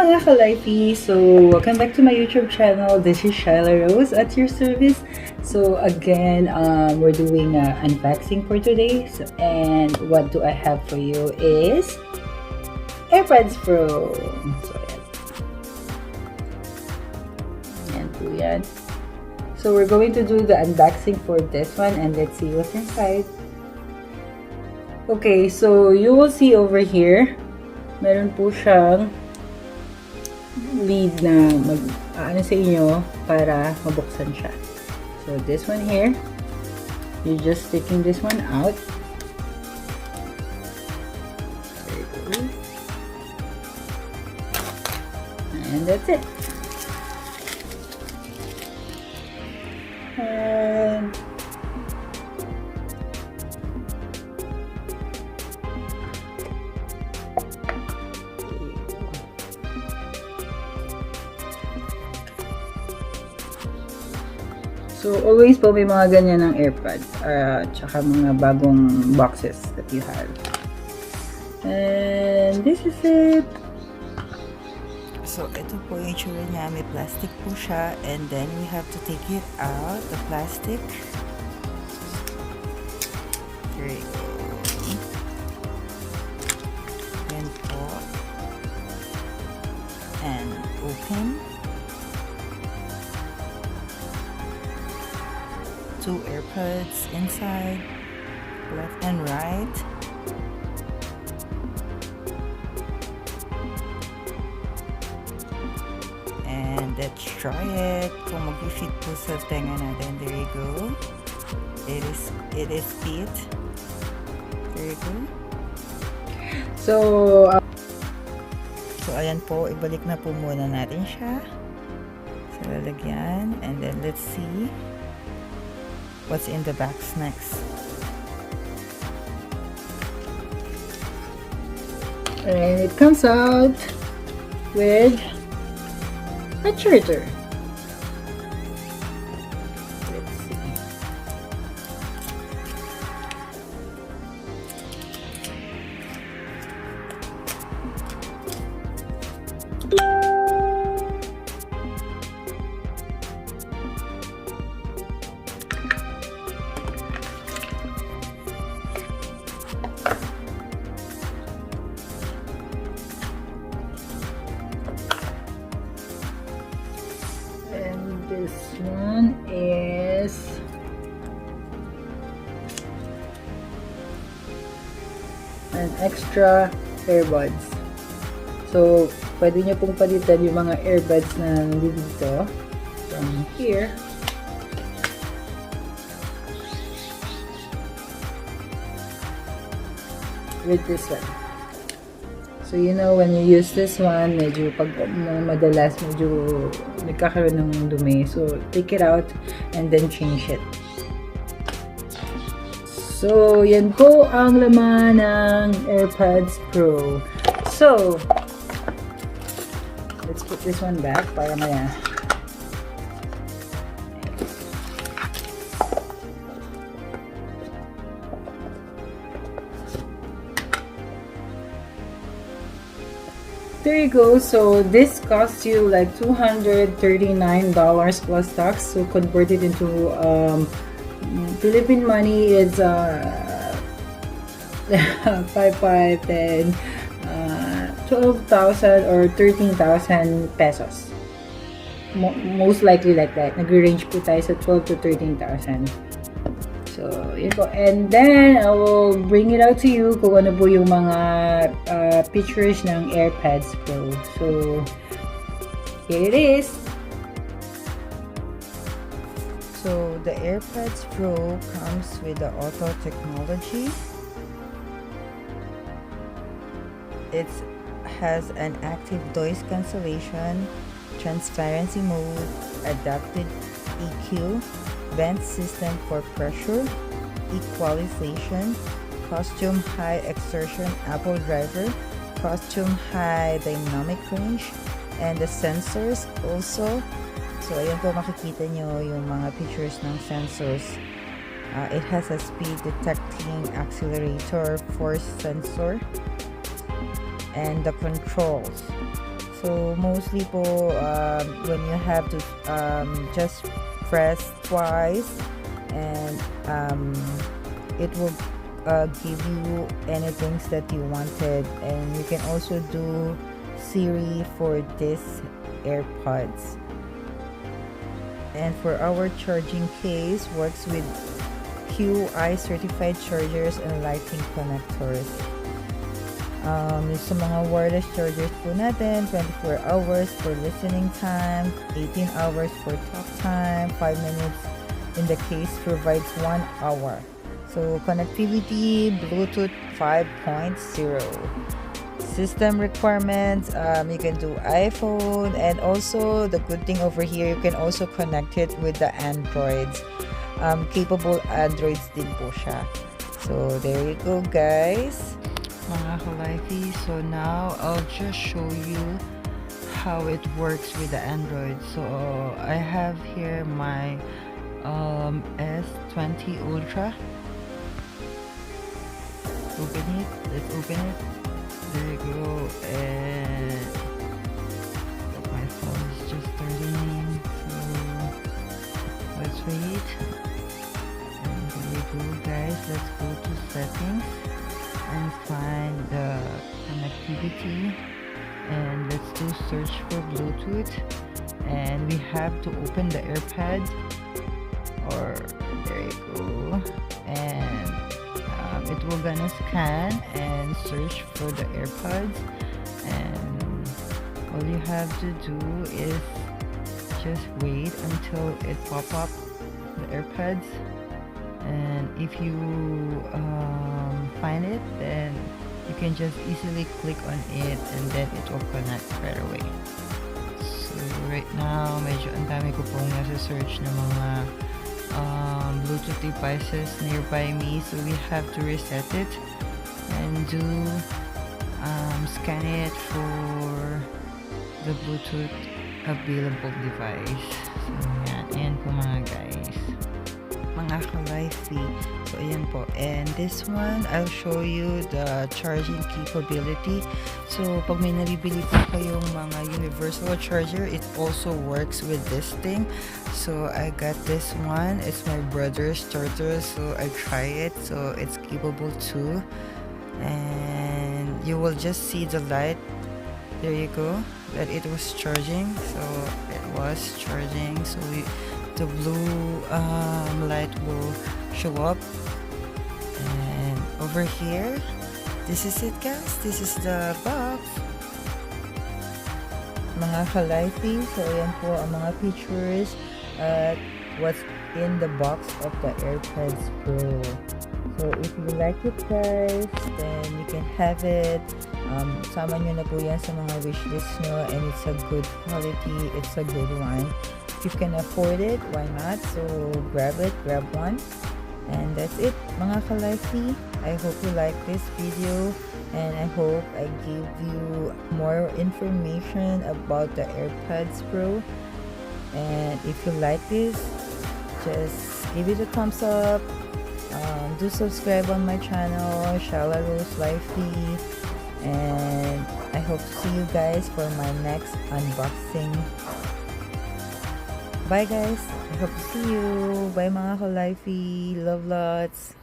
mga ka-lifey! So, welcome back to my YouTube channel. This is Shyla Rose at your service. So, again, we're doing unboxing for today. So, and what do I have for you is Airpods Pro. So, yan po yan. So, we're going to do the unboxing for this one and let's see what's inside. Okay, so you will see over here, meron po siyang lead na ano sa inyo para mabuksan siya. So this one here, you're just sticking this one out. There you go. And that's it. And so, always po may mga ganyan ng AirPods, tsaka mga bagong boxes that you have. And this is it. So, ito po yung itsura niya. May plastic po siya. And then, we have to take it out, the plastic. Here you go. Then po. And open. Two AirPods inside, left and right. And let's try it. Kung mag-fit po sa tenga natin, there you go. It is fit. There you go. So ayan po, ibalik na po muna natin siya sa lalagyan. And then let's see what's in the box next. and it comes out with a charger. Let's see. This one is an extra earbuds. So, pwede nyo pong palitan yung mga earbuds na nandito from here. With this one. So, you know, when you use this one, medyo pag madalas, medyo nagkakaroon ng dumi. So, take it out and then change it. So, yan po ang laman ng Airpods Pro. So, let's put this one back para maya. There you go. So this costs you like $239 plus tax. So converted into Philippine money is 5, 10, 12,000 or 13,000 pesos. Most likely like that. Nag-range po tayo sa 12 to 13,000. So, yun po. And then, I will bring it out to you kung ano po yung mga pictures ng Airpods Pro. So, here it is. So, the Airpods Pro comes with the auto technology. It has an active noise cancellation, transparency mode, adaptive EQ, vent system for pressure, equalization, costume high exertion Apple driver, costume high dynamic range, and the sensors also. So ayan po, makikita nyo yung mga pictures ng sensors. It has a speed detecting accelerator, force sensor, and the controls. So mostly po, when you have to just press twice, and it will give you anything that you wanted. And you can also do Siri for this AirPods. And for our charging case, works with QI certified chargers and lighting connectors. Sa mga wireless chargers po natin, 24 hours for listening time, 18 hours for talk time, 5 minutes in the case provides 1 hour. So connectivity, Bluetooth 5.0. System requirements, you can do iPhone, and also the good thing over here, you can also connect it with the Androids. Capable Androids din po siya. So there you go, guys. Mga kalifey, so now I'll just show you how it works with the Android. So I have here my S20 Ultra. Open it. Let's open it. There you go. And my phone is just starting. So let's wait. And there you go, guys. Let's go to settings and find the connectivity, and let's do search for Bluetooth, and we have to open the AirPod, or there you go, and it will gonna scan and search for the AirPods, and all you have to do is just wait until it pop up the AirPods. And if you find it, then you can just easily click on it, and then it will connect right away. So right now, medyo ang dami ko pong nasa-search ng mga Bluetooth devices nearby me, so we have to reset it and do scan it for the Bluetooth available device. So yan po mga guys, mga ka-lifey. So ayan po, and this one I'll show you the charging capability. So pag may nabibili po kayong mga universal charger, it also works with this thing. So I got this one, it's my brother's charger, so I try it. So it's capable too, and you will just see the light, there you go, that it was charging. So it was charging, so the blue light will show up. And over here, this is it, guys. This is the box, mga ka-lifey. So ayan po ang mga features at what's in the box of the AirPods Pro. So if you like it, guys, then you can have it. Sama nyo na po yan sa mga wishlist nyo, and it's a good quality, it's a good one. If you can afford it, why not? So grab it, grab one. And that's it, mga ka-lifey. I hope you like this video, and I hope I gave you more information about the AirPods Pro. And if you like this, just give it a thumbs up. Do subscribe on my channel, Shala Rose Lifey. And I hope to see you guys for my next unboxing. Bye guys, I hope to see you. Bye mga ka-lifey. Love lots.